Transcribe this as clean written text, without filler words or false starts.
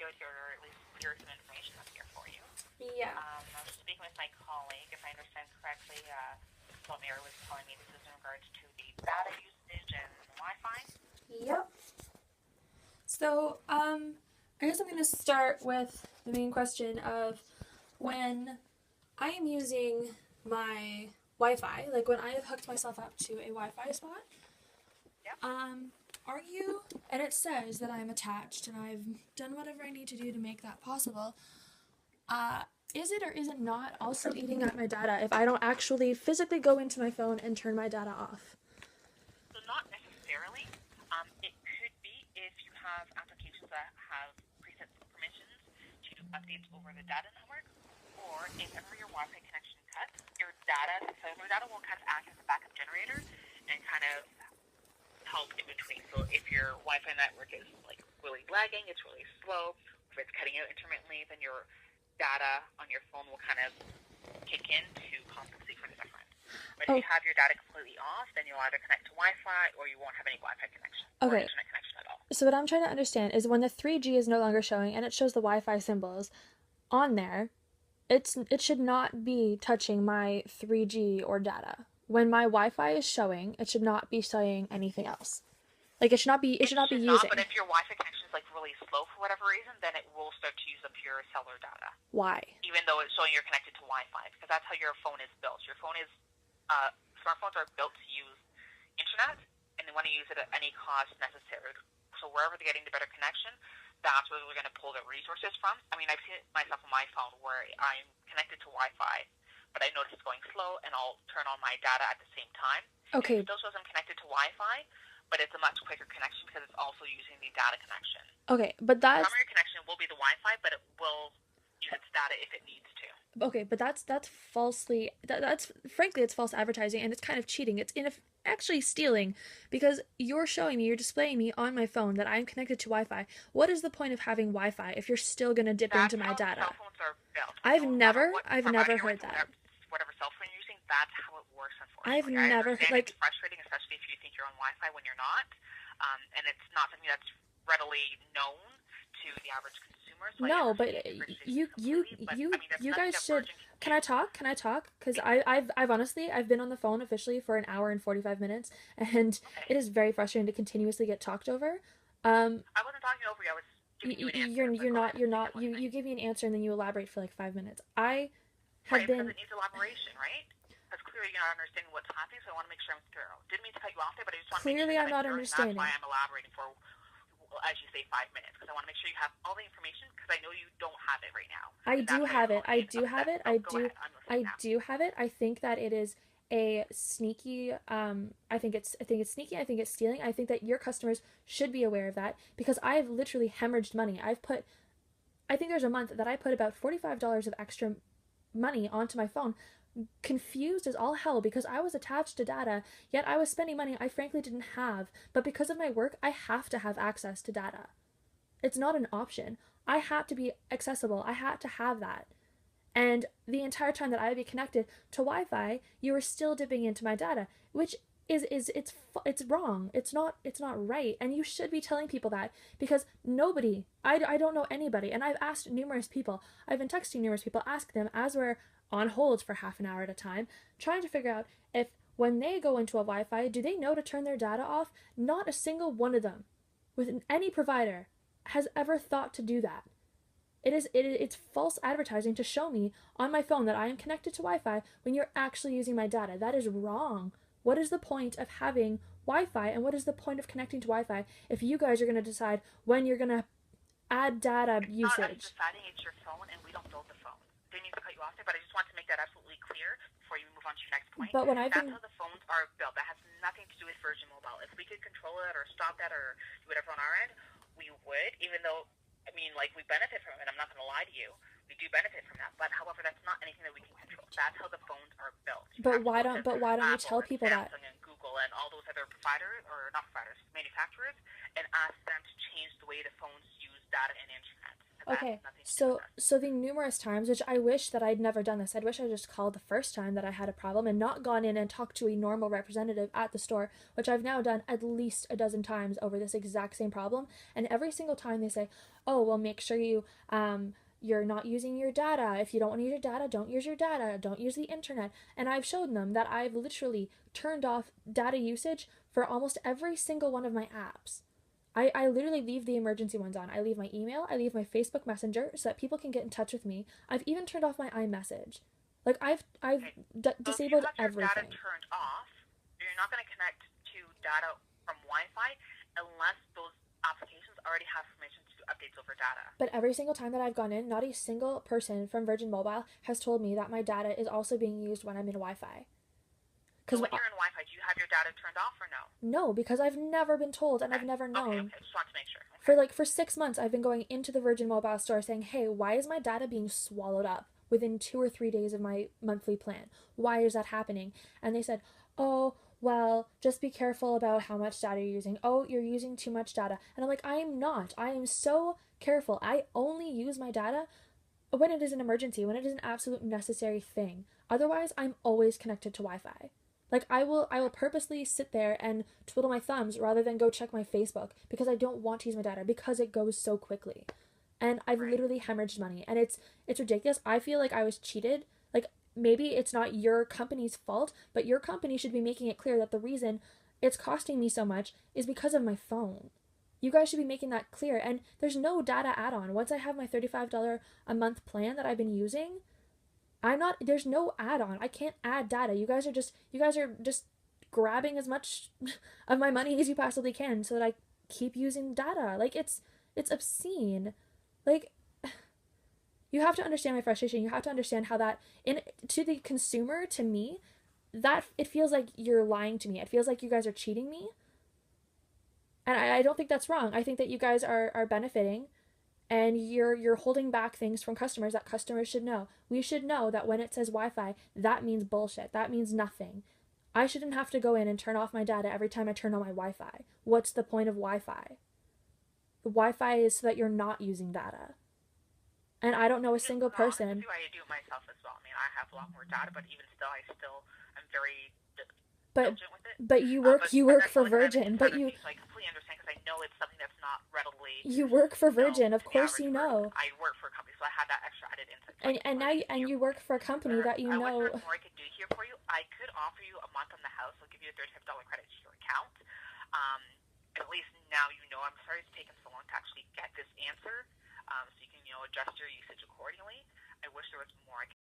you out here, or at least clear some information up here for you. Yeah. I was speaking with my colleague, if I understand correctly, what Mary was telling me, this is in regards to the data usage and Wi-Fi. Yep. So, I guess I'm going to start with the main question of when I am using my Wi-Fi, like when I have hooked myself up to a Wi-Fi spot, Yep. Are you, and it says that I'm attached and I've done whatever I need to do to make that possible, is it or is it not also eating at my data if I don't actually physically go into my phone and turn my data off? So not necessarily. It could be if you have applications that have preset permissions to do updates over the data network, or if ever your Wi-Fi connection cuts, your data, the cellular data will kind of act as a backup generator and kind of help in between. So if your Wi-Fi network is like really lagging, it's really slow, if it's cutting out intermittently, then your data on your phone will kind of kick in to compensate for the difference. But if you have your data completely off, then you'll either connect to Wi-Fi or you won't have any Wi-Fi connection or internet connection at all. So what I'm trying to understand is when the 3G is no longer showing and it shows the Wi-Fi symbols on there, it should not be touching my 3G or data. When my Wi-Fi is showing, it should not be saying anything else. Like it should not be using. But if your Wi-Fi connection is like really slow for whatever reason, then it will start to use up your cellular data. Why? Even though it's showing you're connected to Wi-Fi, because that's how your phone is built. Your phone is, smartphones are built to use internet, and they want to use it at any cost necessary. So wherever they're getting the better connection, that's where they're going to pull their resources from. I mean, I've seen it myself on my phone where I'm connected to Wi-Fi, but I notice it's going slow, and I'll turn on my data at the same time. Okay. It still shows I'm connected to Wi-Fi, but it's a much quicker connection because it's also using the data connection. Okay, but that's... The primary connection will be the Wi-Fi, but it will use its data if it needs to. Okay, but that's falsely... That's frankly, it's false advertising, and it's kind of cheating. It's actually stealing, because you're showing me, you're displaying me on my phone that I'm connected to Wi-Fi. What is the point of having Wi-Fi if you're still going to dip into my data? Cell phones are built. I've never heard that. Whatever cell phone you're using, that's how it works, unfortunately. I've never heard, it's frustrating, especially if you think you're on Wi-Fi when you're not, and it's not something that's readily known to the average consumer. So no, but you guys should. Can I talk? Because I've honestly, I've been on the phone officially for an hour and 45 minutes, and it is very frustrating to continuously get talked over. I wasn't talking over you. I was giving you an answer. You're not. You give me an answer and then you elaborate for like 5 minutes. Because it needs elaboration, right? Because clearly you're not understanding what's happening, so I want to make sure I'm thorough. Didn't mean to cut you off there, but I just want to make sure I'm not understanding. That's why I'm elaborating for, as you say, 5 minutes, because I want to make sure you have all the information, because I know you don't have it right now. I do have it. I do have it. I think that it is a sneaky, I think it's sneaky. I think it's stealing. I think that your customers should be aware of that, because I've literally hemorrhaged money. I think there's a month that I put about $45 of extra money onto my phone, confused as all hell because I was attached to data, yet I was spending money I frankly didn't have, but because of my work I have to have access to data. It's not an option. I had to be accessible. I had to have that. And the entire time that I would be connected to Wi-Fi, you were still dipping into my data, which it's wrong. It's not right. And you should be telling people that, because nobody, I don't know anybody, and I've asked numerous people, I've been texting numerous people, ask them as we're on hold for half an hour at a time, trying to figure out if when they go into a Wi-Fi, do they know to turn their data off? Not a single one of them with any provider has ever thought to do that. It's false advertising to show me on my phone that I am connected to Wi-Fi when you're actually using my data. That is wrong. What is the point of having Wi-Fi, and what is the point of connecting to Wi-Fi if you guys are going to decide when you're going to add data usage? It's not us deciding, it's your phone, and we don't build the phone. Didn't mean to cut you off there, but I just want to make that absolutely clear before you move on to your next point. But that's how the phones are built. That has nothing to do with Virgin Mobile. If we could control it or stop that or do whatever on our end, we would, even though, I mean, like, we benefit from it. I'm not going to lie to you. We do benefit from that. But, however, that's not anything that we can control. That's how the phones are built. But why don't you tell people that? Samsung and Google and all those other providers, or not providers, manufacturers, and ask them to change the way the phones use data and internet. Okay, nothing to do with so us. the numerous times, which I wish that I'd never done this. I'd wish I just called the first time that I had a problem and not gone in and talked to a normal representative at the store, which I've now done at least a dozen times over this exact same problem. And every single time they say, "Oh, well, make sure you're not using your data. If you don't want to use your data, don't use your data. Don't use the internet." And I've showed them that I've literally turned off data usage for almost every single one of my apps. I literally leave the emergency ones on. I leave my email, I leave my Facebook Messenger so that people can get in touch with me. I've even turned off my iMessage. Like I've Okay. So if you disabled have your data everything. turned off, you're not going to connect to data from Wi-Fi unless those applications already have permission to do updates over data. But every single time that I've gone in, not a single person from Virgin Mobile has told me that my data is also being used when I'm in Wi-Fi. So when you're in Wi-Fi, do you have your data turned off or no? No, because I've never been told and I've never known. Okay. Just want to make sure. Okay. For 6 months, I've been going into the Virgin Mobile store saying, "Hey, why is my data being swallowed up within 2 or 3 days of my monthly plan? Why is that happening?" And they said, "Oh, well, just be careful about how much data you're using. Oh, you're using too much data." And I'm like, "I am not. I am so careful. I only use my data when it is an emergency, when it is an absolute necessary thing. Otherwise, I'm always connected to Wi-Fi." Like I will purposely sit there and twiddle my thumbs rather than go check my Facebook because I don't want to use my data because it goes so quickly. And I've literally hemorrhaged money and it's ridiculous. I feel like I was cheated. Like maybe it's not your company's fault, but your company should be making it clear that the reason it's costing me so much is because of my phone. You guys should be making that clear. And there's no data add-on. Once I have my $35 a month plan that I've been using, there's no add-on. I can't add data. You guys are just grabbing as much of my money as you possibly can so that I keep using data. Like it's obscene. Like you have to understand my frustration. You have to understand how that to the consumer, to me, that it feels like you're lying to me. It feels like you guys are cheating me. And I don't think that's wrong. I think that you guys are benefiting and you're holding back things from customers that customers should know. We should know that when it says Wi-Fi, that means bullshit. That means nothing. I shouldn't have to go in and turn off my data every time I turn on my Wi-Fi. What's the point of Wi-Fi? The Wi-Fi is so that you're not using data. And I don't know a single person. I do it myself as well. I mean, I have a lot more data, but even still, I'm very But diligent with it. But you work for Virgin. But you I completely understand because I know it's something that's not readily. You work for Virgin, of course you know. I work for a company, so I had that extra added insight. And you work for a company that you know. I wish there was more I could do here for you. I could offer you a month on the house. I'll give you a $35 credit to your account. At least now you know. I'm sorry it's taken so long to actually get this answer. So you can adjust your usage accordingly. I wish there was more I could